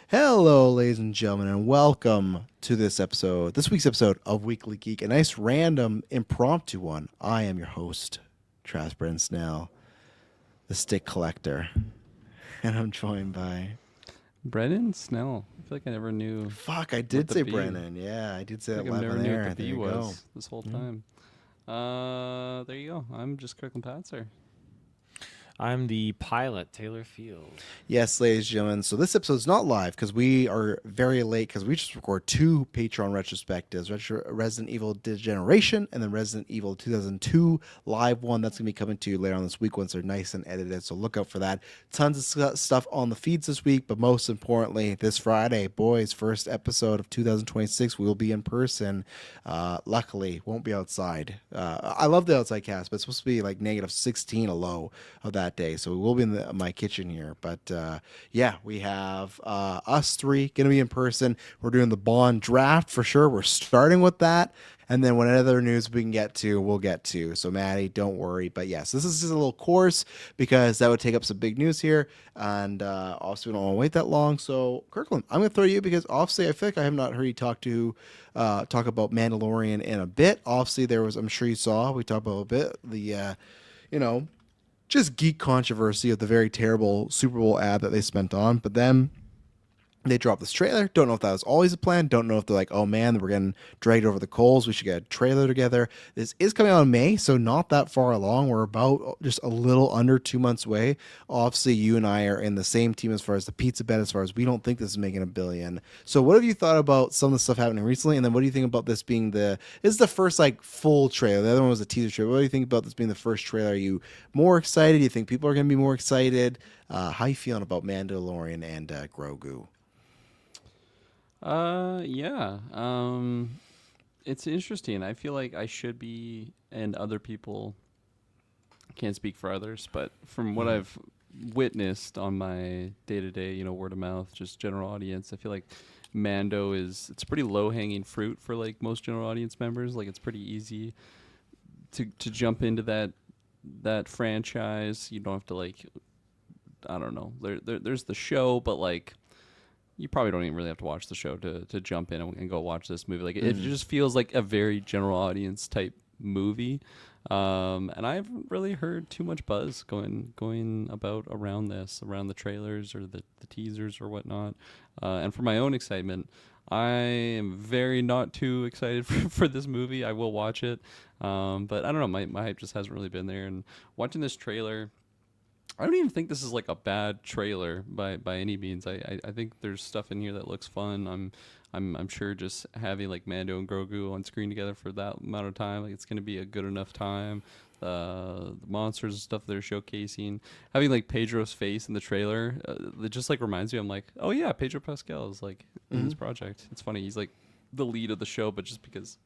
Hello, ladies and gentlemen, and welcome to this week's episode of Weekly Geek, a nice random impromptu one. I am your host, Travis Brennan Snell, the stick collector, and I'm joined by... Brennan Snell. I feel like I never knew. Fuck, I what did the say B- Brennan. Yeah, I did say I that think I live never on knew air. what the There B you go. was this whole time. There you go. I'm just Kirkland Patzer. I'm the pilot, Taylor Field. Yes, ladies and gentlemen. So this episode's not live because we are very late because we just record two Patreon retrospectives, Resident Evil Degeneration and then Resident Evil 2002 live one. That's going to be coming to you later on this week once they're nice and edited. So look out for that. Tons of stuff on the feeds this week, but most importantly, this Friday, boys, first episode of 2026, we will be in person. Luckily, won't be outside. I love the outside cast, but it's supposed to be like negative 16 a low of that day, so we will be in my kitchen here. But yeah, we have us three gonna be in person. We're doing the Bond draft for sure. We're starting with that, and then whatever news we can get to, we'll get to. So Maddie, don't worry. But yes, this is just a little course because that would take up some big news here, and obviously we don't want to wait that long. So Kirkland, I'm gonna throw you because obviously I feel like I have not heard you talk about Mandalorian in a bit. Obviously there was, I'm sure you saw, we talked about a bit the just geek controversy of the very terrible Super Bowl ad that they spent on. But then they dropped this trailer. Don't know if that was always a plan. Don't know if they're like, oh man, we're getting dragged over the coals. We should get a trailer together. This is coming out in May, so not that far along. We're about just a little under 2 months away. Obviously, you and I are in the same team as far as the pizza bet, as far as we don't think this is making $1 billion. So what have you thought about some of the stuff happening recently? And then what do you think about this being this is the first like full trailer. The other one was a teaser trailer. What do you think about this being the first trailer? Are you more excited? Do you think people are going to be more excited? How you feeling about Mandalorian and Grogu? Yeah. It's interesting. I feel like I should be, and other people can't speak for others, but from what I've witnessed on my day-to-day, word of mouth, just general audience, I feel like Mando it's pretty low-hanging fruit for like most general audience members. Like it's pretty easy to jump into that franchise. You don't have to like, I don't know. There's the show, but like, you probably don't even really have to watch the show to jump in and go watch this movie. Like it just feels like a very general audience type movie. And I haven't really heard too much buzz going about around the trailers or the teasers or whatnot. And for my own excitement, I am very not too excited for this movie. I will watch it. But I don't know, my hype just hasn't really been there. And watching this trailer, I don't even think this is like a bad trailer by any means. I think there's stuff in here that looks fun. I'm sure just having like Mando and Grogu on screen together for that amount of time, like it's gonna be a good enough time. The monsters and stuff they're showcasing, having like Pedro's face in the trailer, it just like reminds me. I'm like, oh yeah, Pedro Pascal is like in this project. It's funny. He's like the lead of the show, but just because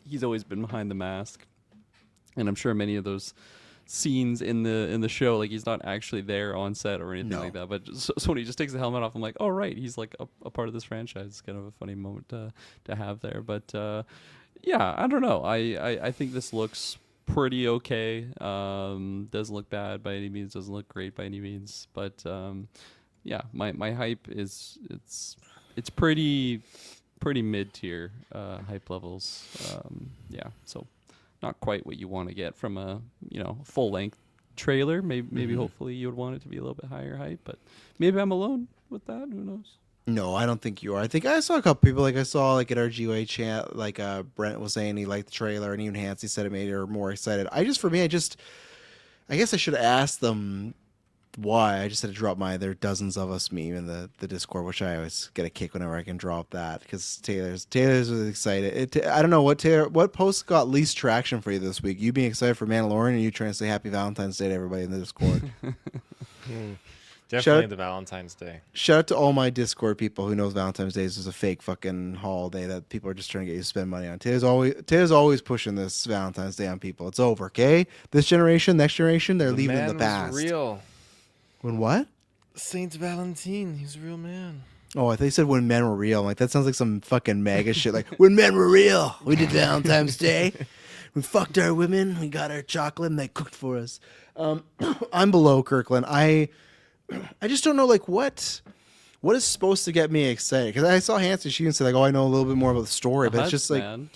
he's always been behind the mask, and I'm sure many of those scenes in the show, like he's not actually there on set or anything like that, but so when he just takes the helmet off, I'm like, oh right, he's like a part of this franchise. It's kind of a funny moment to have there. But yeah, I don't know, I think this looks pretty okay. Doesn't look bad by any means, doesn't look great by any means, but yeah, my hype is it's pretty mid-tier hype levels. Yeah, so not quite what you want to get from a full-length trailer. Maybe hopefully you would want it to be a little bit higher hype, but maybe I'm alone with that. Who knows? No, I don't think you are. I think I saw a couple people, like I saw like at our GOA chat, like Brent was saying he liked the trailer, and even Hansi said it made her more excited. I guess I should have asked them why. I just had to drop there are dozens of us meme in the Discord, which I always get a kick whenever I can drop that because Taylor's really excited. I don't know what post got least traction for you this week. You being excited for Mandalorian, or you trying to say Happy Valentine's Day to everybody in the Discord? Definitely the Valentine's Day. Shout out to all my Discord people who knows Valentine's Day is a fake fucking holiday that people are just trying to get you to spend money on. Taylor's always pushing this Valentine's Day on people. It's over, okay? This generation, next generation, they're leaving in the past. Was real. When what? Saint Valentine, he's a real man. Oh, I thought you said when men were real. I'm like, that sounds like some fucking MAGA shit. Like, when men were real, we did Valentine's Day. We fucked our women. We got our chocolate, and they cooked for us. I'm below Kirkland. I just don't know like what is supposed to get me excited, because I saw Hanson Sheen say like, oh, I know a little bit more about the story, but it's just like, man.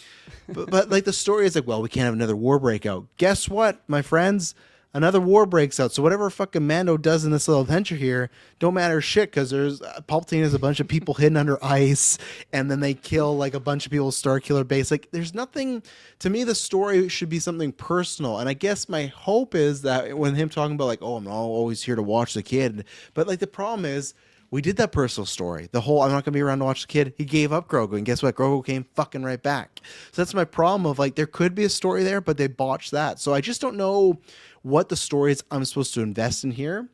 but like the story is like, well, we can't have another war breakout. Guess what, my friends? Another war breaks out. So whatever fucking Mando does in this little adventure here don't matter shit, because there's Palpatine has a bunch of people hidden under ice, and then they kill like a bunch of people's Star Killer base. Like there's nothing. To me, the story should be something personal, and I guess my hope is that when him talking about like, oh, I'm not always here to watch the kid, but like the problem is, we did that personal story. The whole I'm not gonna be around to watch the kid. He gave up Grogu, and guess what? Grogu came fucking right back. So that's my problem. Of like, there could be a story there, but they botched that. So I just don't know what the story is I'm supposed to invest in here.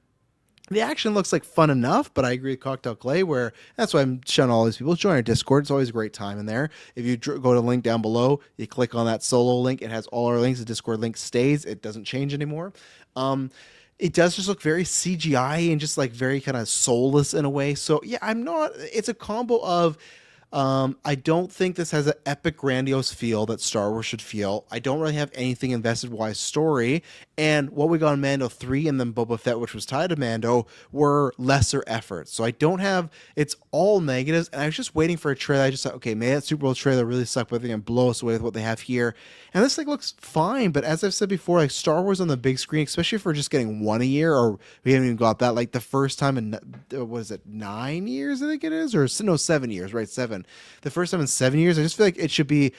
The action looks like fun enough, but I agree with Cocktail Clay, where that's why I'm showing all these people join our Discord. It's always a great time in there. If you go to the link down below, you click on that solo link. It has all our links. The Discord link stays. It doesn't change anymore. It does just look very CGI and just like very kind of soulless in a way. So yeah, it's a combo of, I don't think this has an epic, grandiose feel that Star Wars should feel. I don't really have anything invested wise story. And what we got in Mando 3 and then Boba Fett, which was tied to Mando, were lesser efforts. So I don't have, it's all negatives. And I was just waiting for a trailer. I just thought, okay, maybe that Super Bowl trailer really sucked, but they're going to blow us away with what they have here. And this thing looks fine. But as I've said before, like Star Wars on the big screen, especially if we're just getting one a year, or we haven't even got that, like the first time in, what is it, 9 years, I think it is? Or no, 7 years, right? 7. The first time in 7 years, I just feel like I should be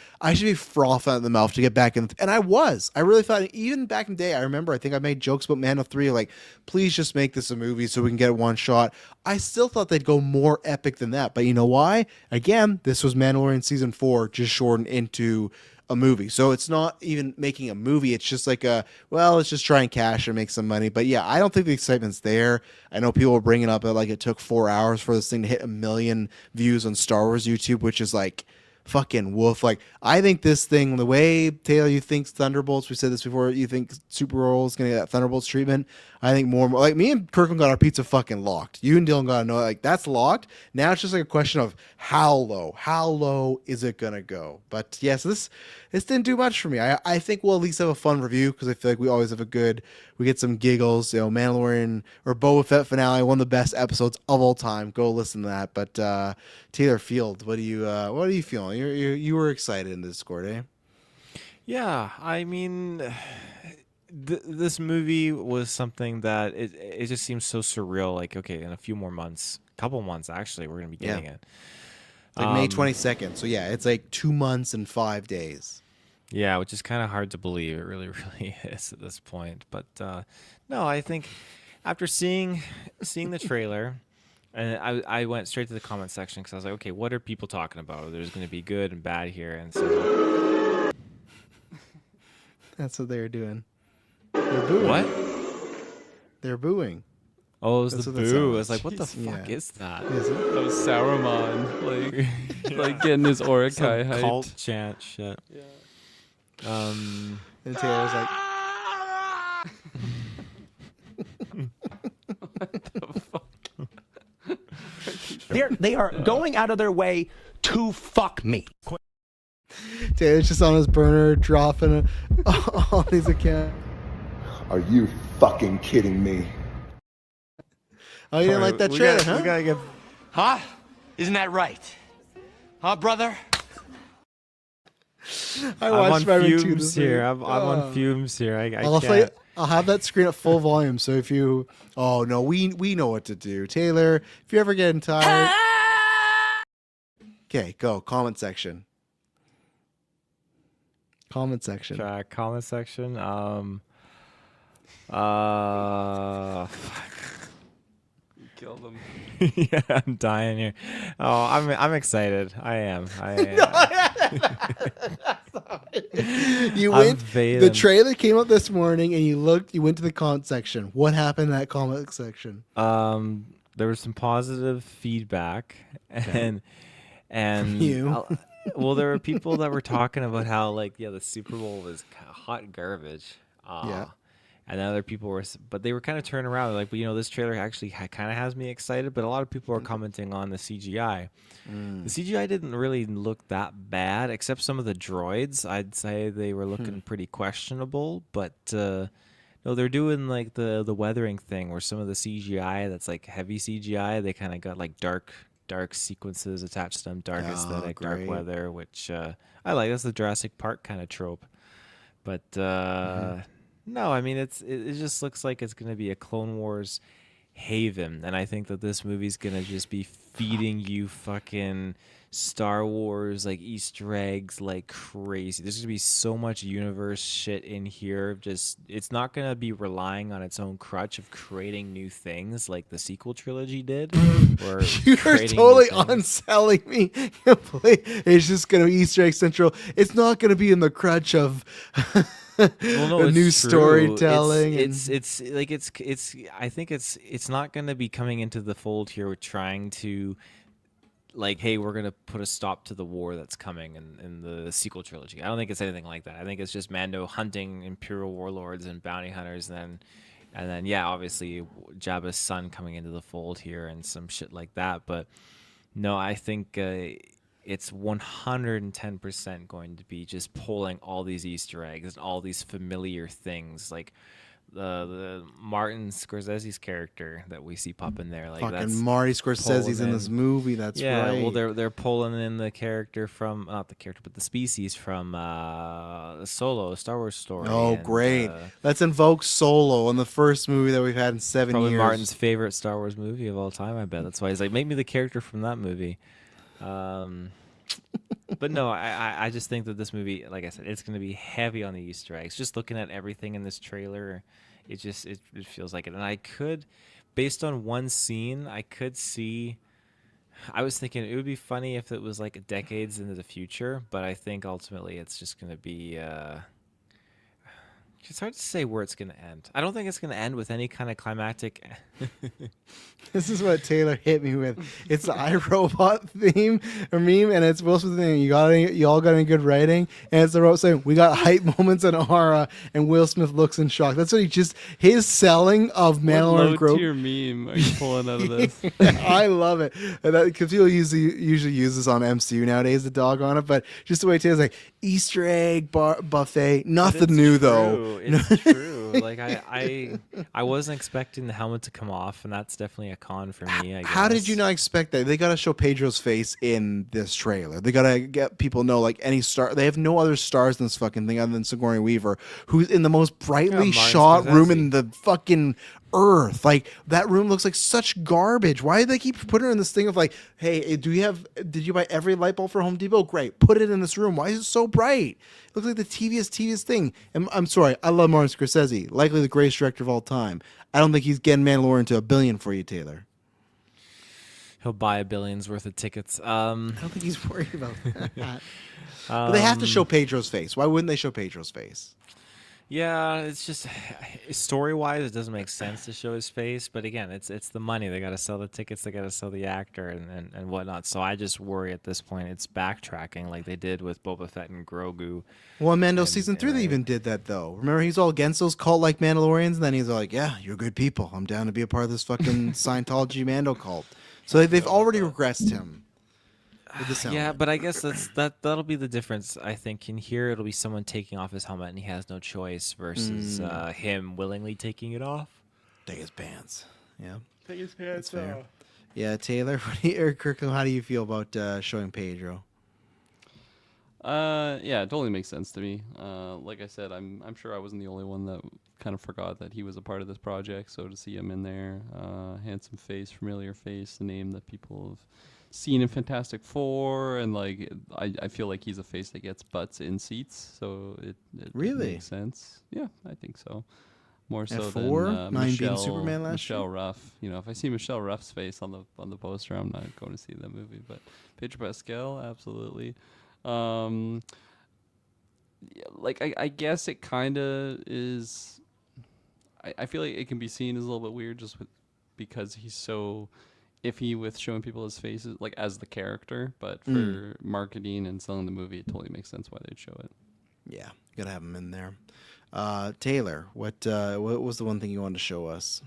frothing out in the mouth to get back in. And I really thought, even back in the day, I remember, I think I made jokes about Man of 3, like, please just make this a movie so we can get it one shot. I still thought they'd go more epic than that. But you know why? Again, this was Mandalorian season 4, just shortened into a movie. So it's not even making a movie. It's just like let's just try and cash and make some money. But yeah, I don't think the excitement's there. I know people are bringing up that like it took 4 hours for this thing to hit 1 million views on Star Wars YouTube, which is like fucking woof. Like, I think this thing, the way Taylor, you think Thunderbolts, we said this before, you think Super Bowl is going to get that Thunderbolts treatment. I think more and more, like me and Kirkland got our pizza fucking locked. You and Dylan got to know, like, that's locked. Now it's just like a question of how low is it going to go? But yeah, so this didn't do much for me. I think we'll at least have a fun review, because I feel like we always have we get some giggles. You know, Mandalorian or Boba Fett finale, one of the best episodes of all time. Go listen to that. But Taylor Field, what are you feeling? You were excited in the Discord, eh? Yeah, I mean, this movie was something that it just seems so surreal. Like, okay, in a few more months, couple months actually, we're gonna be getting it. Like May 22nd. So yeah, it's like 2 months and 5 days. Yeah, which is kind of hard to believe. It really, really is at this point. But no, I think after seeing the trailer, and I went straight to the comment section, because I was like, okay, what are people talking about? There's going to be good and bad here, and so That's what they're doing. They're booing. what? They're booing. Oh, it was That's the what that boo. I sounds. was like, what the Jeez, fuck yeah. is that? Is it? That was Saruman, like getting his Orakai Some hyped. cult chant shit. Yeah. And Taylor's like, They are going out of their way to fuck me. Taylor's just on his burner, dropping all these accounts. Are you fucking kidding me? Oh, you didn't like that trailer, huh? We gotta get. Huh? Isn't that right? Huh, brother? I I'm on watched Spider-Man 2 fumes this here. week. I'm on fumes here. I I'll can't. I'll have that screen at full volume. So if you, oh no, we know what to do, Taylor. If you're ever getting tired, okay, go comment section. Comment section. Comment section. Kill them. Yeah, I'm dying here. Oh, I'm excited. I am. You I'm went. The fading. trailer came out this morning, and you went to the comment section. What happened in that comment section? There was some positive feedback, and You. well, there were people that were talking about how, like, the Super Bowl was hot garbage. Yeah. And other people were, but they were kind of turning around. They're like, well, this trailer actually kind of has me excited. But a lot of people are commenting on the CGI. The CGI didn't really look that bad, except some of the droids. I'd say they were looking pretty questionable. But No, they're doing like the weathering thing where some of the CGI that's like heavy CGI, they kind of got like dark sequences attached to them, dark aesthetic, dark great. weather, which I like. That's the Jurassic Park kind of trope. But no, I mean it just looks like it's gonna be a Clone Wars haven, and I think that this movie's gonna just be feeding you fucking Star Wars like Easter eggs like crazy. There's gonna be so much universe shit in here. Just it's not gonna be relying on its own crutch of creating new things like the sequel trilogy did. Or You're creating totally new things. unselling me. It's just gonna be Easter egg central. It's not gonna be in the crutch of Well, no, a it's new true. storytelling. It's I think it's not going to be coming into the fold here with trying to like, hey, we're going to put a stop to the war that's coming in the sequel trilogy. I don't think it's anything like that. I think it's just Mando hunting Imperial warlords and bounty hunters, and then yeah, obviously Jabba's son coming into the fold here and some shit like that. But no, I think it's 110% going to be just pulling all these Easter eggs and all these familiar things, like the Martin Scorsese's character that we see pop in there. Like fucking that's Marty Scorsese's pulling in this movie. That's yeah, right. well, they're pulling in the character from not the character, but the species from Solo, a Star Wars story. Oh, and, great! Let's invoke Solo in the first movie that we've had in 7 probably years. Martin's favorite Star Wars movie of all time. I bet that's why he's like, make me the character from that movie. But no, I just think that this movie, like I said, it's going to be heavy on the Easter eggs. Just looking at everything in this trailer, it feels like it. And I could, based on one scene, I could see. I was thinking it would be funny if it was like decades into the future, but I think ultimately it's just going to be. It's hard to say where it's going to end. I don't think it's going to end with any kind of climactic. This is what Taylor hit me with. It's the iRobot theme or meme, and it's Will Smith thing. You all got any good writing? And it's the robot saying, "We got hype moments in aura," and Will Smith looks in shock. That's what his selling of Mandalorian What low tier meme are you pulling out of this? I love it because people usually use this on MCU nowadays. The dog on it, but just the way Taylor's like Easter egg buffet. Nothing new though. It's true. Like I wasn't expecting the helmet to come off, and that's definitely a con for me. I guess. How did you not expect that? They got to show Pedro's face in this trailer. They got to get people know like any star. They have no other stars in this fucking thing other than Sigourney Weaver, who's in the most brightly Martin shot room in Scorsese. the fucking earth. Like that room looks like such garbage. Why do they keep putting her in this thing of like, hey, did you buy every light bulb for Home Depot? Great, put it in this room. Why is it so bright? It looks like the TVest thing. And I'm sorry, I love Martin Scorsese, likely the greatest director of all time. I don't think he's getting Mandalorian to $1 billion for you, Taylor. He'll buy $1 billion's worth of tickets. I don't think he's worried about that. But they have to show Pedro's face. Why wouldn't they show Pedro's face? Yeah, it's just story-wise, it doesn't make sense to show his face. But again, it's the money. They got to sell the tickets. They got to sell the actor and whatnot. So I just worry at this point it's backtracking like they did with Boba Fett and Grogu. Well, Mando season 3, they even did that though. Remember, he's all against those cult like Mandalorians, and then he's like, "Yeah, you're good people. I'm down to be a part of this fucking Scientology Mando cult." So they've already regressed him. With this Yeah, helmet. but I guess that'll be the difference. I think in here it'll be someone taking off his helmet and he has no choice versus him willingly taking it off. Take his pants. Yeah, Take his pants fair. Yeah, Taylor, Kirkland, how do you feel about showing Pedro? Yeah, it totally makes sense to me. Like I said, I'm sure I wasn't the only one that kind of forgot that he was a part of this project. So to see him in there, handsome face, familiar face, the name that people have seen in Fantastic Four, and like I feel like he's a face that gets butts in seats. So it Really? makes sense. Yeah, I think so. More so At 4? than 9 being Michelle, Superman last Michelle year? Ruff. You know, if I see Michelle Ruff's face on the poster, I'm not going to see that movie. But Pedro Pascal, absolutely. Like I guess it kind of is. I feel like it can be seen as a little bit weird just because he's so iffy with showing people his faces, like as the character. But for marketing and selling the movie, it totally makes sense why they'd show it. Yeah, gotta have him in there. Taylor, what was the one thing you wanted to show us?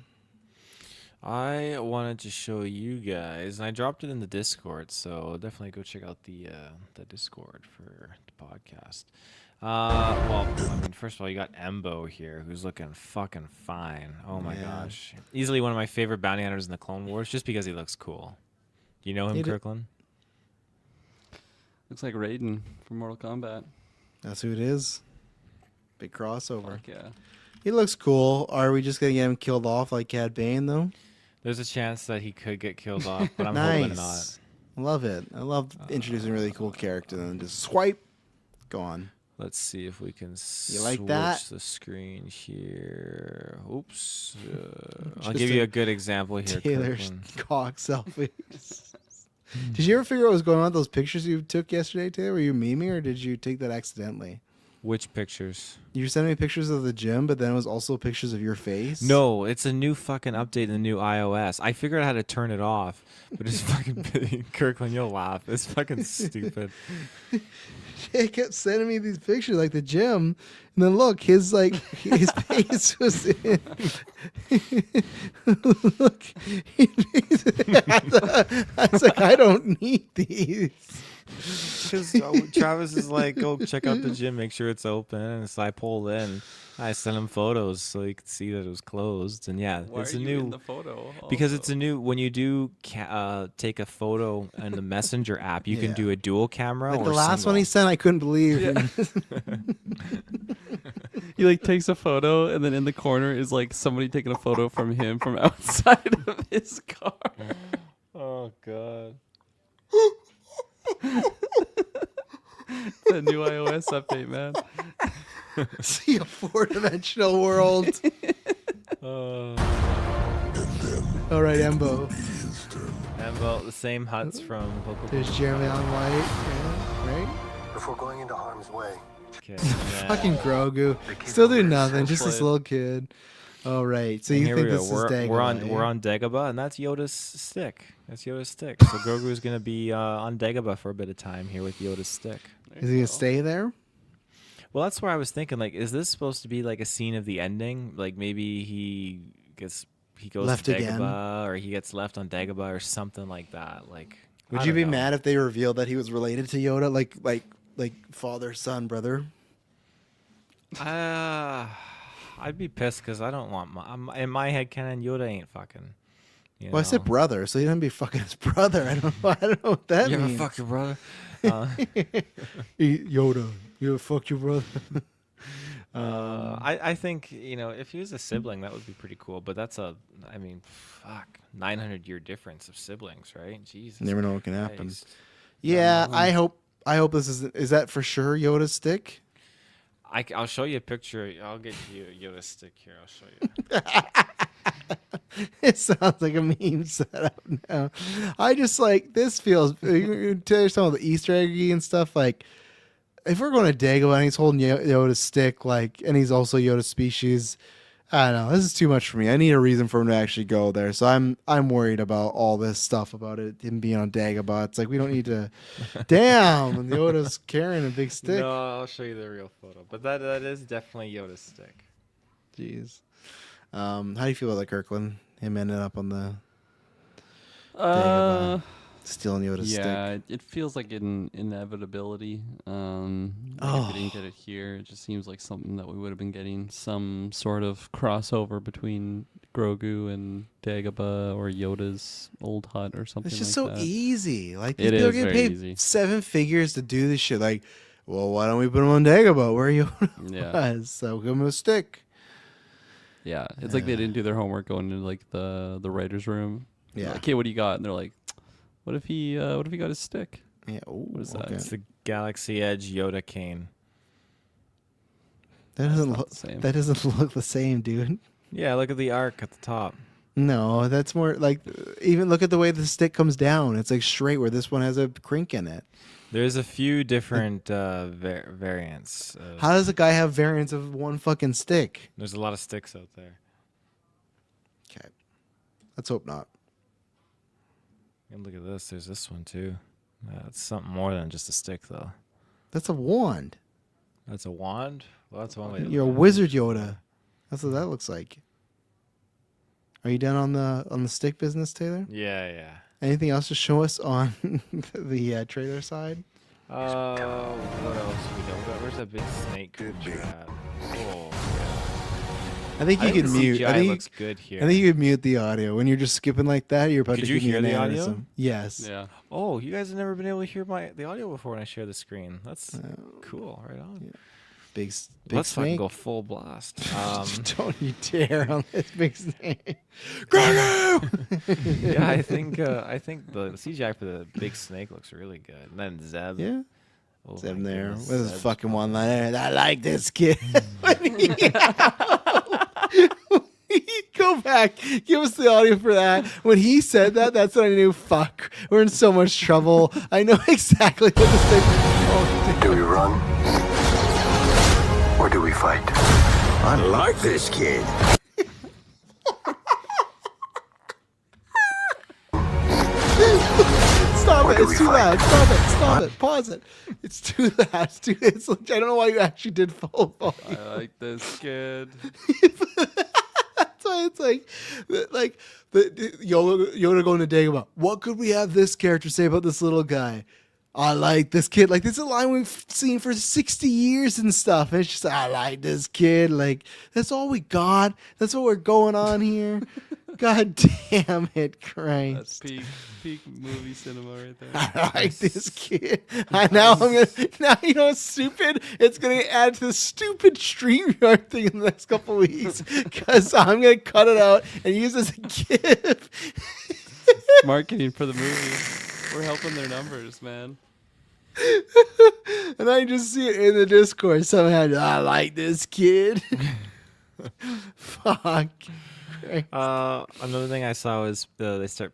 I wanted to show you guys, and I dropped it in the Discord, so definitely go check out the Discord for the podcast. Well, I mean, first of all, you got Embo here, who's looking fucking fine. Oh my Yeah. gosh, easily one of my favorite bounty hunters in the Clone Wars, just because he looks cool. Do you know him, He did- Kirkland? Looks like Raiden from Mortal Kombat. That's who it is. Big crossover. Fuck yeah. He looks cool. Are we just gonna get him killed off like Cad Bane though? There's a chance that he could get killed off, but I'm hoping not. Nice. Love it. I love introducing a really cool character and then just swipe, gone. Let's see if we can You like switch that? the screen here. Oops. I'll Just give you a a good example here. Taylor's Kirkland. cock selfie. Did you ever figure out what was going on with those pictures you took yesterday, Taylor? Were you memeing or did you take that accidentally? Which pictures? You were sending me pictures of the gym, but then it was also pictures of your face. No, it's a new fucking update in the new iOS. I figured out how to turn it off, but it's fucking Kirkland. You'll laugh. It's fucking stupid. He kept sending me these pictures like the gym, and then look, his face was in. Look, I was like, I don't need these. Because Travis is like, go check out the gym, make sure it's open. And so I pulled in. I sent him photos so he could see that it was closed. And yeah, Why it's are a you new in the photo? because also? it's a new when you do take a photo in the Messenger app, you Yeah. can do a dual camera. Like or the last one single. he sent, I couldn't believe. He like takes a photo, and then in the corner is like somebody taking a photo from him from outside of his car. Oh god. The new iOS update, man. See a four-dimensional world. Uh, All right, Embo. and well, the same huts from Poco. There's Jeremy on White, yeah, right? Before going into harm's way. Okay, Fucking Grogu. Still do nothing, just this Played. little kid. All right, so you Here think we go. this is We're Dagobah, on eh? we're on Dagobah, and that's Yoda's stick. That's Yoda's stick. So Grogu is gonna be on Dagobah for a bit of time here with Yoda's stick. Is he gonna stay there? Well, that's where I was thinking. Like, is this supposed to be like a scene of the ending? Like maybe he goes Left to again. Dagobah, or he gets left on Dagobah, or something like that. Like, Would I you don't be know. mad if they revealed that he was related to Yoda, like father, son, brother? I'd be pissed because I don't want in my head canon Yoda ain't fucking. You Well, I said know. brother, so he didn't be fucking his brother. I don't know what that You ever means. fuck your brother? Yoda, you ever fuck your brother? I think if he was a sibling that would be pretty cool. But that's 900-year difference of siblings, right? Jesus. Never know what can happen. Christ. Yeah, I hope this is that for sure Yoda's stick. I'll show you a picture. I'll get you Yoda stick here. I'll show you. It sounds like a meme setup now. I just like this feels. You tell you some of the Easter eggy and stuff. Like if we're going to Dagobah and he's holding Yoda's stick, like, and he's also Yoda's species. I don't know. This is too much for me. I need a reason for him to actually go there. So I'm worried about all this stuff about him being on Dagobah. It's like we don't need to. Damn, and Yoda's carrying a big stick. No, I'll show you the real photo. But that is definitely Yoda's stick. Jeez. How do you feel about that, Kirkland? Him ending up on the stealing Yoda's Yeah, stick. it feels like an inevitability. If we didn't get it here, it just seems like something that we would have been getting some sort of crossover between Grogu and Dagobah or Yoda's old hut or something. It's just like so that. easy. Like these It people are is getting very paid easy. 7 figures to do this shit. Like, well, why don't we put him on Dagobah where Yoda Yeah. was? So give him a stick. Yeah, it's like they didn't do their homework going into like the writers' room. They're Yeah. like, okay, what do you got? And they're like, what if he got his stick? Yeah. Ooh, What is that? okay. It's the Galaxy Edge Yoda cane. That doesn't not look. the same. That doesn't look the same, dude. Yeah, look at the arc at the top. No, that's more like even look at the way the stick comes down. It's like straight where this one has a crink in it. There's a few different variants. How does a guy have variants of one fucking stick? There's a lot of sticks out there. Okay. Let's hope not. And look at this. There's this one too. It's something more than just a stick, though. That's a wand. That's a wand. Well, that's one way. to You're a look at it. wizard Yoda. That's what that looks like. Are you done on the stick business, Taylor? Yeah, yeah. Anything else to show us on the trailer side? What else do we know? Where's that big snake creature at? Oh, I think you I think can the mute. CGI looks good here. I think you can mute the audio when you're just skipping like that. You're about Could to you give me hear an the audio? aneurysm. Yes. Yeah. Oh, you guys have never been able to hear the audio before when I share the screen. That's cool. Right on. Yeah. Big Let's fucking snake. go full blast. Don't you dare on this big snake. Grogu! Yeah, I think the CGI for the big snake looks really good. And then Zeb. Yeah. Oh Zeb my there goodness, with his Zeb's fucking awesome. one liner. I like this kid. Go back. Give us the audio for that. When he said that, that's when I knew, fuck, we're in so much trouble. I know exactly what this thing. Oh, Do we run? Or do we fight? I like this kid. stop Or it. do It's we too fight? loud. Stop it. Stop it. Pause it. It's too loud. It's too. It's like, I don't know why you actually did full volume. I like this kid. That's why it's like the Yoda going to Dagobah. What could we have this character say about this little guy? I like this kid. Like, this is a line we've seen for 60 years and stuff. And it's just, I like this kid. Like, that's all we got. That's what we're going on here. God damn it, Christ. That's peak movie cinema right there. I like this kid. Now you know what's stupid? It's gonna add to the stupid StreamYard thing in the next couple weeks. Because I'm gonna cut it out and use it as a GIF. Marketing for the movie. We're helping their numbers, man. And I just see it in the Discord somehow. I like this kid. Fuck. Another thing I saw was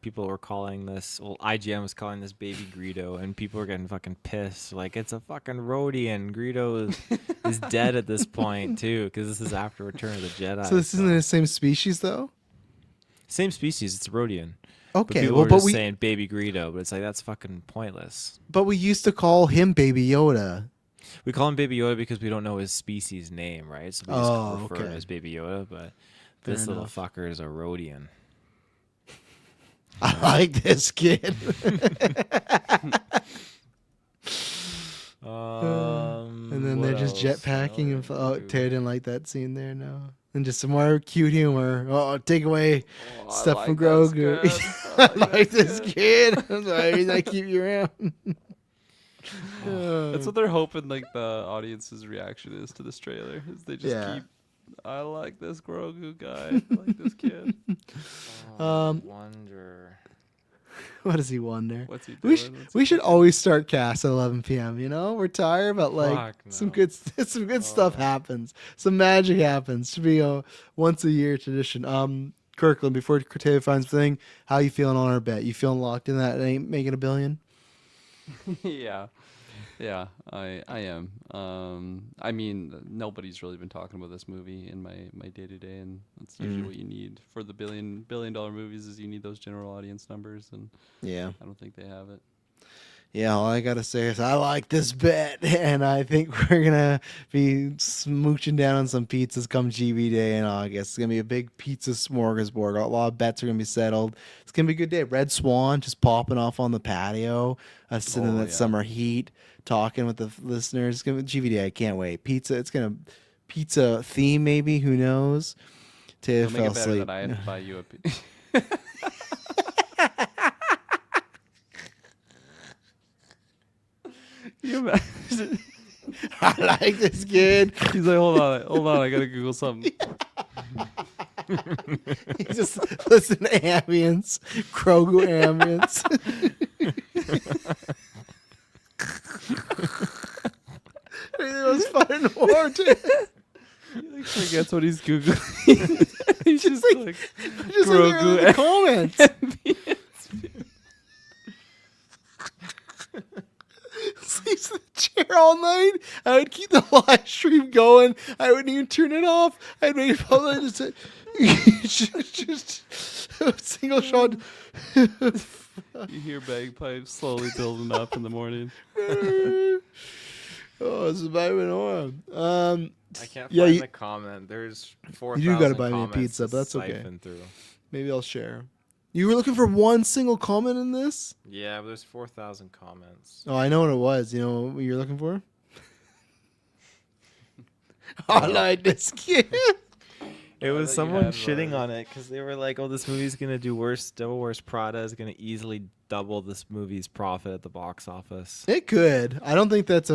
people were calling this. Well, IGN was calling this baby Greedo, and people were getting fucking pissed. Like, it's a fucking Rodian. Greedo is dead at this point too, because this is after Return of the Jedi. So this isn't the same species though? Same species. It's a Rodian. Okay, But people well, were but just we saying baby Greedo, but it's like that's fucking pointless. used to call him Baby Yoda. We call him Baby Yoda because we don't know his species name, right? So we Oh, just refer to him okay. as Baby Yoda, but Fair this little enough. fucker is a Rodian. I like this kid. And then they're What just else? jetpacking and Another Terry didn't like that scene there. No, and just some more cute humor. Oh, take away stuff from Grogu. I like this kid. That's why I keep you around. That's what they're hoping like the audience's reaction is to this trailer. Is they just Yeah. keep I like this Grogu guy. I like this kid. Wonder. What does he wonder? What's he doing? We What's should always start cast at 11 p.m. You know, we're tired, but like Fuck some no. good stuff happens. Some magic happens. Should be a once a year tradition. Kirkland, before Taylor finds the thing, how you feeling on our bet? You feeling locked in that it ain't making $1 billion? Yeah, I am. I mean, nobody's really been talking about this movie in my day to day, and that's usually what you need for the billion dollar movies. Is you need those general audience numbers, and Yeah. I don't think they have it. Yeah, all I gotta say is I like this bet, and I think we're gonna be smooching down on some pizzas come GB Day in August. It's gonna be a big pizza smorgasbord. A lot of bets are gonna be settled. It's gonna be a good day. Red Swan just popping off on the patio, us sitting in that summer heat, talking with the listeners. It's gonna be GB Day. I can't wait. Pizza. It's gonna pizza theme maybe. Who knows? Taylor It'll make fell it better asleep. that I have to buy you a. Can you imagine? I like this kid. He's like, hold on, I gotta Google something. He just listen to ambience, Grogu ambience. It was Spider-Noir too. He like forgets what he's googling. He's just like Just in the Grogu comments. Sleeps in the chair all night. I would keep the live stream going. I wouldn't even turn it off. I'd make it public. Just a single shot. You hear bagpipes slowly building up in the morning. Oh, this is Spider-Noir. I can't Yeah, find you- the comment. There's 4,000 You do gotta buy me a comments pizza, to but that's okay. siphon through. Maybe I'll share. You were looking for one single comment in this? Yeah, but there's 4,000 comments. Oh, I know what it was. You know what you're looking for? I like this kid. It was that you someone had shitting one. on it because they were like, "Oh, this movie's gonna do worse. Devil Wears Prada is gonna easily double this movie's profit at the box office." It could. I don't think that's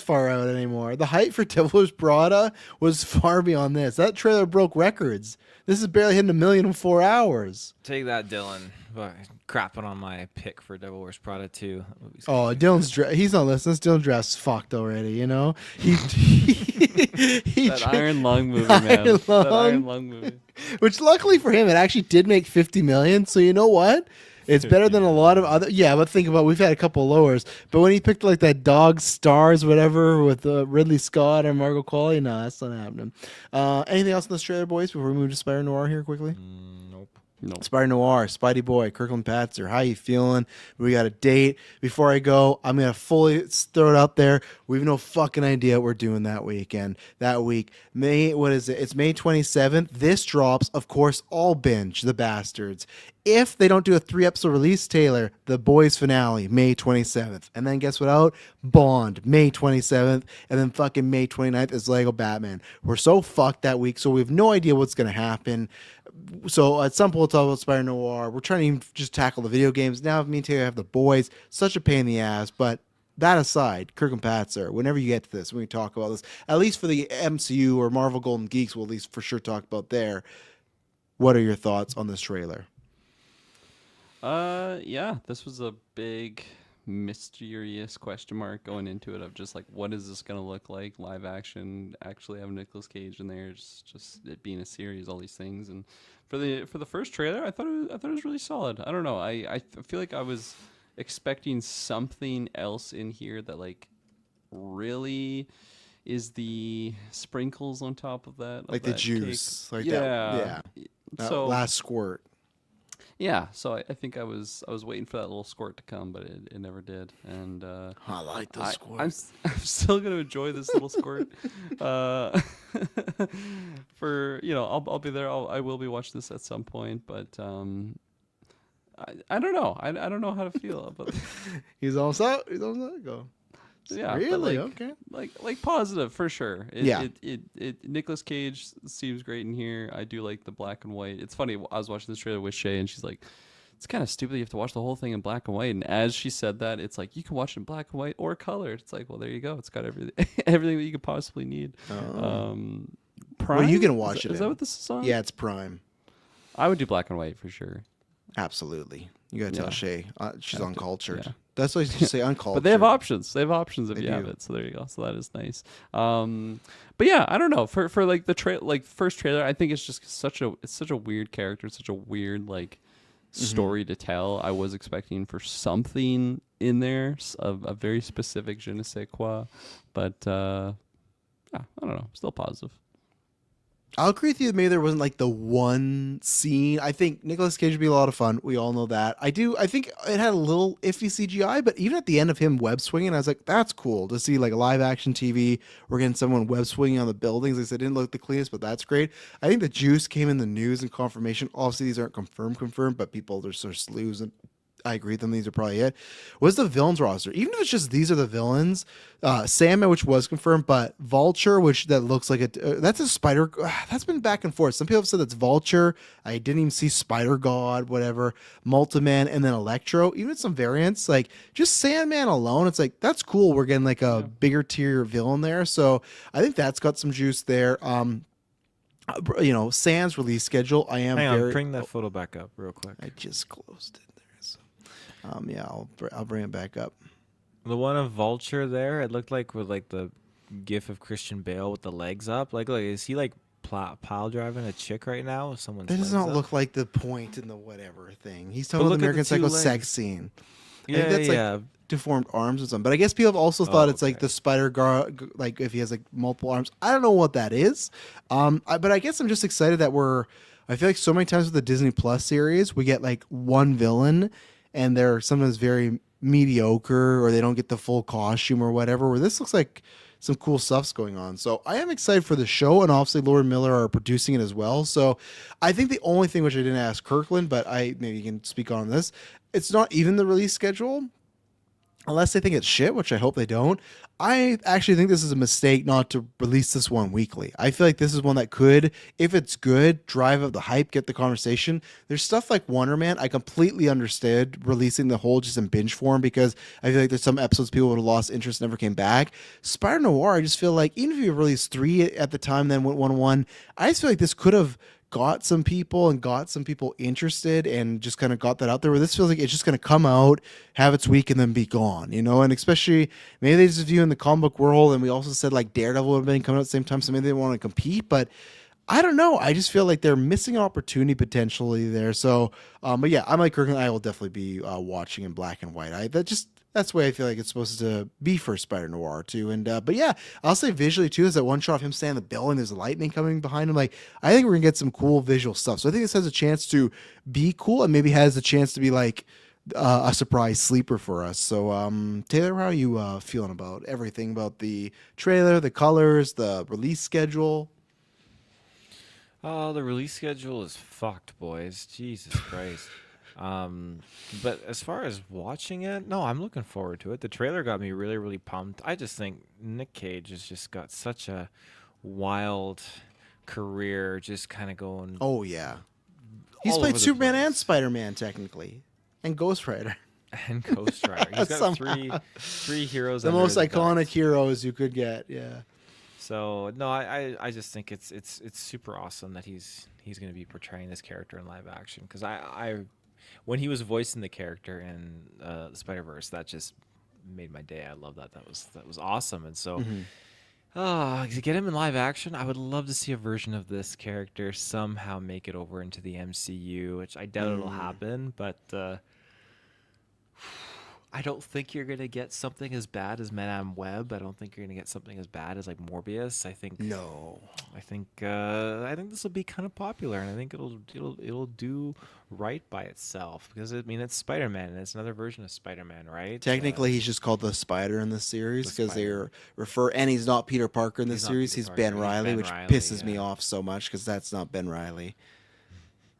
far out anymore. The hype for Devil's Prada was far beyond this. That trailer broke records. This is barely hitting 1 million in 4 hours. Take that, Dylan. Crapping on my pick for Devil Wears Prada 2. That movie's Oh, he's not listening. Dylan Draft's fucked already, you know? He That Iron Lung movie, man. Iron That Lung. Iron Lung movie. Which luckily for him, it actually did make 50 million. So you know what? It's better than a lot of other. Yeah, but think about, we've had a couple lowers. But when he picked like that Dog Stars, whatever, with Ridley Scott or Margot Qualley, no, that's not happening. Anything else in this trailer, boys, before we move to Spider-Noir here quickly? Nope. No. Spider-Noir, Spidey Boy, Kirkland Patzer, how you feeling? We got a date. Before I go, I'm going to fully throw it out there. We have no fucking idea what we're doing that weekend. That week, what is it? It's May 27th. This drops, of course, all binge, the bastards. If they don't do a 3-episode release, Taylor, The Boys finale, May 27th. And then guess what out? Bond, May 27th. And then fucking May 29th is Lego Batman. We're so fucked that week, so we have no idea what's going to happen. So at some point we'll talk about Spider-Noir. We're trying to even just tackle the video games. Now me and Taylor have The Boys. Such a pain in the ass, but that aside, Kirk and Patzer, whenever you get to this, when we talk about this, at least for the MCU or Marvel Golden Geeks, we'll at least for sure talk about there. What are your thoughts on this trailer? Yeah, this was a big mysterious question mark going into it of just like, what is this gonna look like live action, actually have Nicolas Cage in there, just it being a series, all these things. And for the first trailer, I thought it was really solid. I don't know, I feel like I was expecting something else in here that like really is the sprinkles on top of that, Like the juice, cake. like that, that So last squirt. yeah, so I think I was waiting for that little squirt to come, but it never did. And I like the squirt. I'm still gonna enjoy this little squirt. For I'll be there. I will be watching this at some point, but I don't know. I don't know how to feel about. He's almost out. He's almost out. Go. Yeah, Really? but Okay. Like positive for sure. Yeah. Nicolas Cage seems great in here. I do like the black and white. It's funny. I was watching this trailer with Shay, and she's like, "It's kind of stupid. You have to watch the whole thing in black and white." And as she said that, it's like you can watch it in black and white or colored. It's like, well, there you go. It's got everything that you could possibly need. Oh. Prime? Well, you can watch it Is that in. what this is on? Yeah, it's Prime. I would do black and white for sure. Absolutely. You gotta tell Yeah. Shay. She's uncultured. yeah. That's what you say, uncultured. But they have options. They have options if They you have do. it. So there you go. So that is nice. But yeah, I don't know. For like the first trailer, I think it's just such a weird character, such a weird like story to tell. I was expecting for something in there, a very specific je ne sais quoi. But yeah, I don't know. Still positive. I'll agree with you. Maybe there wasn't like the one scene. I think Nicolas Cage would be a lot of fun. We all know that. I think it had a little iffy CGI, but even at the end of him web swinging, I was like, that's cool to see like a live action TV. We're getting someone web swinging on the buildings. Like I said, it didn't look the cleanest, but that's great. I think the juice came in the news and confirmation. Obviously, these aren't confirmed, but people, there's sort of slews and I agree with them. These are probably it. Was the villains roster? Even if it's just these are the villains, Sandman, which was confirmed, but Vulture, which that looks like that's a spider. That's been back and forth. Some people have said that's Vulture. I didn't even see Spider God, whatever, Multiman, and then Electro. Even some variants, like just Sandman alone, it's like that's cool. We're getting like a bigger tier villain there, so I think that's got some juice there. Sans release schedule. I am Hang very. on, bring that photo back up real quick. I just closed it. Yeah, I'll bring it back up. The one of Vulture there, it looked like with like the gif of Christian Bale with the legs up. Like is he like pile driving a chick right now with someone's That does legs not up? look like the point in the whatever thing. He's talking about look the at the American two Psycho legs. sex scene. I Yeah, think that's yeah. like deformed arms or something. But I guess people have also thought it's like okay. the spider guard, like if he has like multiple arms. I don't know what that is. But I guess I'm just excited that I feel like so many times with the Disney Plus series, we get like one villain and they're sometimes very mediocre or they don't get the full costume or whatever, where this looks like some cool stuff's going on. So I am excited for the show, and obviously Lord Miller are producing it as well. So I think the only thing which I didn't ask Kirkland, but maybe you can speak on this, it's not even the release schedule. Unless they think it's shit, which I hope they don't. I actually think this is a mistake not to release this one weekly. I feel like this is one that could, if it's good, drive up the hype, get the conversation. There's stuff like Wonder Man. I completely understood releasing the whole just in binge form because I feel like there's some episodes people would have lost interest, never came back. Spider-Noir, I just feel like even if you released 3 at the time, then went 1-1, I just feel like this could have got some people interested and just kind of got that out there, where this feels like it's just going to come out, have its week, and then be gone, and especially maybe they just view in the comic book world, and we also said like Daredevil would have been coming out at the same time, so maybe they want to compete, but I don't know. I just feel like they're missing an opportunity potentially there. So, but yeah, I'm like Kirkland. I will definitely be watching in black and white. That's the way I feel like it's supposed to be for Spider-Noir too. And but yeah, I'll say visually too, is that one shot of him standing in the building, there's lightning coming behind him. Like, I think we're gonna get some cool visual stuff. So I think this has a chance to be cool, and maybe has a chance to be like a surprise sleeper for us. So Taylor, how are you feeling about everything about the trailer, the colors, the release schedule? Oh, the release schedule is fucked, boys. Jesus Christ. But as far as watching it, no, I'm looking forward to it. The trailer got me really, really pumped. I just think Nick Cage has just got such a wild career, just kind of going. Oh yeah, he's all played over the Superman place. and Spider-Man technically, and Ghost Rider. And Ghost Rider. He's got Somehow. three heroes. The under most his iconic belt. heroes you could get. Yeah. So no, I just think it's super awesome that he's going to be portraying this character in live action, because I when he was voicing the character in the Spider-Verse, that just made my day. I love that. That was awesome. And so to get him in live action, I would love to see a version of this character somehow make it over into the MCU, which I doubt it'll happen, but I don't think you're going to get something as bad as Madame Web. I don't think you're going to get something as bad as like Morbius. I think I think this will be kind of popular, and I think it'll do right by itself, because it's Spider-Man, and it's another version of Spider-Man, right? Technically, he's just called the Spider in this series The because they Spider. refer, and he's not Peter Parker in this He's not series. Peter He's Parker. Ben He's Riley, Ben which Riley, pisses me yeah. off so much because that's not Ben Riley.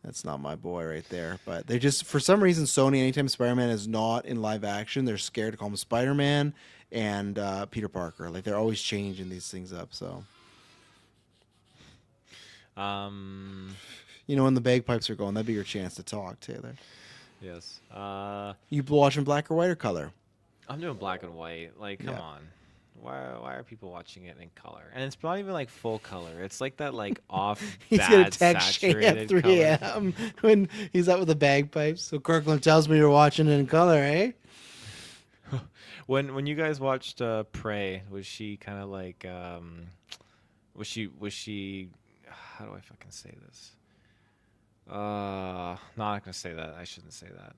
That's not my boy right there. But they just, for some reason, Sony, anytime Spider-Man is not in live action, they're scared to call him Spider-Man and Peter Parker. Like, they're always changing these things up. So, when the bagpipes are going, that'd be your chance to talk, Taylor. Yes. You watching black or white or color? I'm doing black and white. Like, come Yeah. on. Why are people watching it in color? And it's not even like full color. It's like that like off He's bad gonna text Shane at saturated 3 color. a.m. when he's out with the bagpipes. So Kirkland tells me you're watching it in color, eh? When you guys watched Prey, was she kind of like was she how do I fucking say this? No, I'm not gonna say that. I shouldn't say that.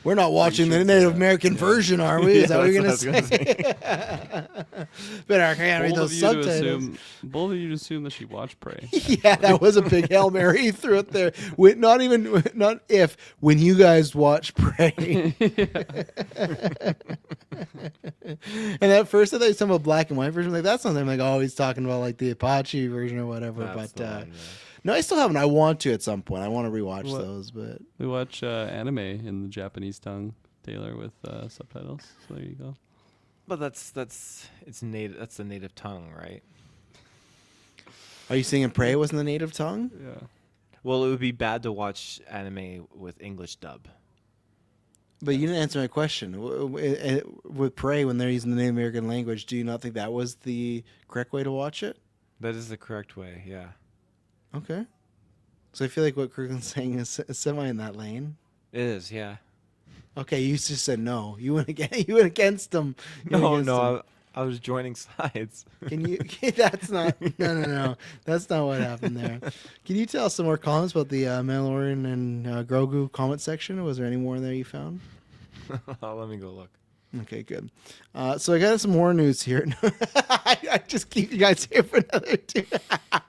We're not watching the should say Native that. American version, are we? Is that what you're gonna that's what I was say? But I can't read Bold of those you to subtitles. bold of you to assume that she watched Prey. Yeah, that was a big Hail Mary he threw it there. When you guys watch Prey. And at first I thought he was talking about black and white version. Like, that's something like, oh, he's talking about like the Apache version or whatever. That's the one, yeah. No, I still haven't. I want to at some point. I want to rewatch those, but We watch anime in the Japanese tongue, Taylor, with subtitles. So there you go. But it's native. That's the native tongue, right? are you saying Prey was in the native tongue? Yeah. Well, it would be bad to watch anime with English dub. But you didn't answer my question. With Prey, when they're using the Native American language, do you not think that was the correct way to watch it? That is the correct way. Yeah. Okay. So I feel like what Kirkland's saying is semi in that lane. It is. Yeah. Okay, you just said no. You went against them. I was joining sides. Can you? That's not. No. That's not what happened there. Can you tell us some more comments about the Mandalorian and Grogu comment section? Was there any more in there you found? Let me go look. Okay, good. So I got some more news here. I just keep you guys here for another 2 hours.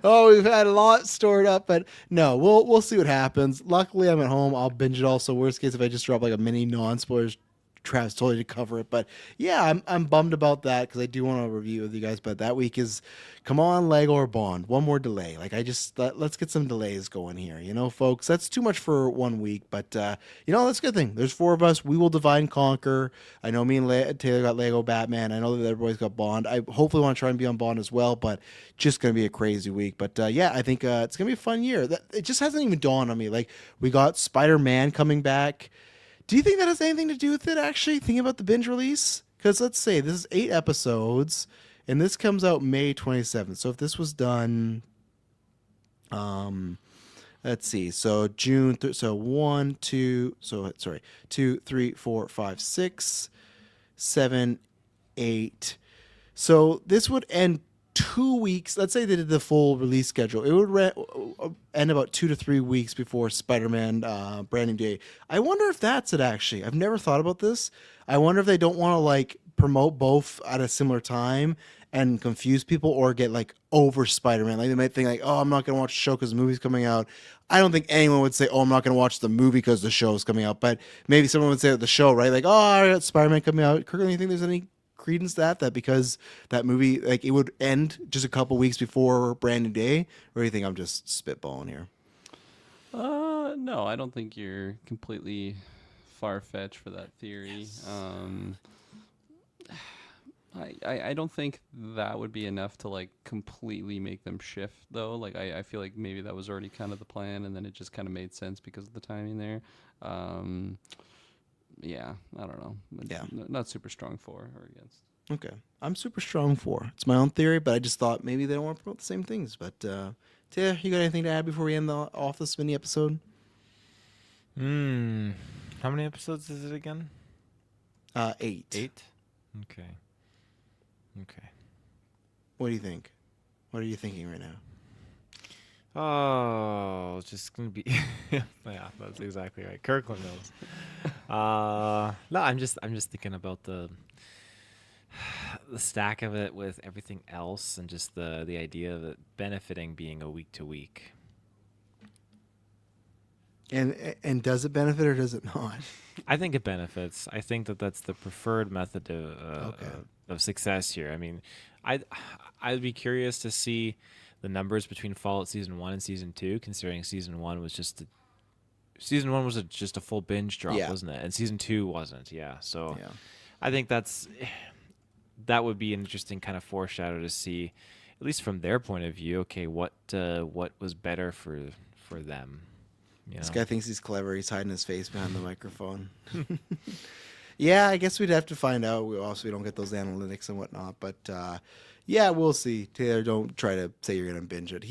Oh, we've had a lot stored up, but no, we'll see what happens. Luckily, I'm at home. I'll binge it all. So worst case, if I just drop like a mini non-spoilers Travis told you to cover it. But yeah, I'm bummed about that because I do want to review with you guys. But that week is, come on, Lego or Bond. One more delay. Like let's get some delays going here. Folks, that's too much for 1 week. But that's a good thing. There's 4 of us. We will divide and conquer. I know me and Taylor got Lego Batman. I know that everybody's got Bond. I hopefully want to try and be on Bond as well. But just gonna be a crazy week. But yeah, I think it's gonna be a fun year. It just hasn't even dawned on me. Like we got Spider-Man coming back. Do you think that has anything to do with it, actually, thinking about the binge release? Because let's say this is 8 episodes, and this comes out May 27th. So if this was done, let's see. So June, so 1, 2, so sorry, 2, 3, 4, 5, 6, 7, 8. So this would end 2 weeks. Let's say they did the full release schedule. It would end about 2 to 3 weeks before Spider-Man Brand New Day. I wonder if that's it, actually. I've never thought about this. I wonder if they don't want to like promote both at a similar time and confuse people or get like over Spider-Man. Like they might think like, oh, I'm not going to watch the show because the movie's coming out. I don't think anyone would say, oh, I'm not going to watch the movie because the show is coming out. But maybe someone would say the show, right? Like, oh, I got Spider-Man coming out. Kirkland, do you think there's any credence that because that movie, like, it would end just a couple weeks before Brand New Day? Or do you think I'm just spitballing here? No, I don't think you're completely far-fetched for that theory. I don't think that would be enough to like completely make them shift though. Like I feel like maybe that was already kind of the plan and then it just kind of made sense because of the timing there. Yeah, I don't know. Yeah. Not super strong for or against. Okay. I'm super strong for. It's my own theory, but I just thought maybe they don't want to promote the same things. But Taylor, you got anything to add before we end off this mini episode? How many episodes is it again? 8. 8? Okay. What do you think? What are you thinking right now? Oh, it's just gonna be yeah, that's exactly right. Kirkland knows. No, I'm just thinking about the stack of it with everything else and just the idea of it benefiting being a week to week. And does it benefit or does it not? I think it benefits. I think that's the preferred method of success here. I mean, I'd be curious to see the numbers between Fallout Season 1 and Season 2, considering Season 1 was just just a full binge drop, wasn't it? And Season 2 wasn't, So I think that would be an interesting kind of foreshadow to see, at least from their point of view, okay, what was better for them. This guy thinks he's clever. He's hiding his face behind the microphone. Yeah, I guess we'd have to find out. We don't get those analytics and whatnot. But yeah, we'll see. Taylor, don't try to say you're going to binge it.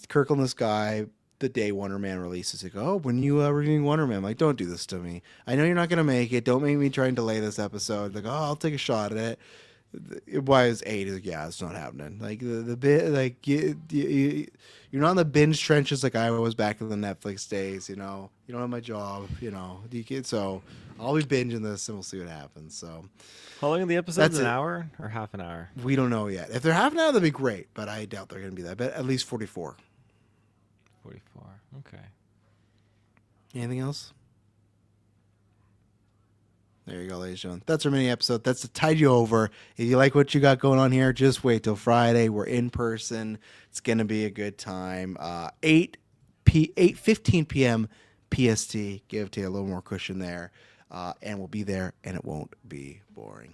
Kirkland, this guy, the day Wonder Man releases, he goes, oh, when you reviewing Wonder Man? I'm like, don't do this to me. I know you're not going to make it. Don't make me try and delay this episode. Like, oh, I'll take a shot at it. Why is 8? He's like, yeah, it's not happening. Like the bit, like you're not in the binge trenches like I was back in the Netflix days. You don't have my job. So I'll be binging this and we'll see what happens. So how long are the episodes? An hour or half an hour? We don't know yet. If they're half an hour, that'd be great. But I doubt they're going to be that. I bet at least 44. 44. Okay. Anything else? There you go, ladies and gentlemen. That's our mini episode. That's to tide you over. If you like what you got going on here, just wait till Friday. We're in person. It's going to be a good time. 8:15 p.m. PST. Give Taylor a little more cushion there. And we'll be there, and it won't be boring.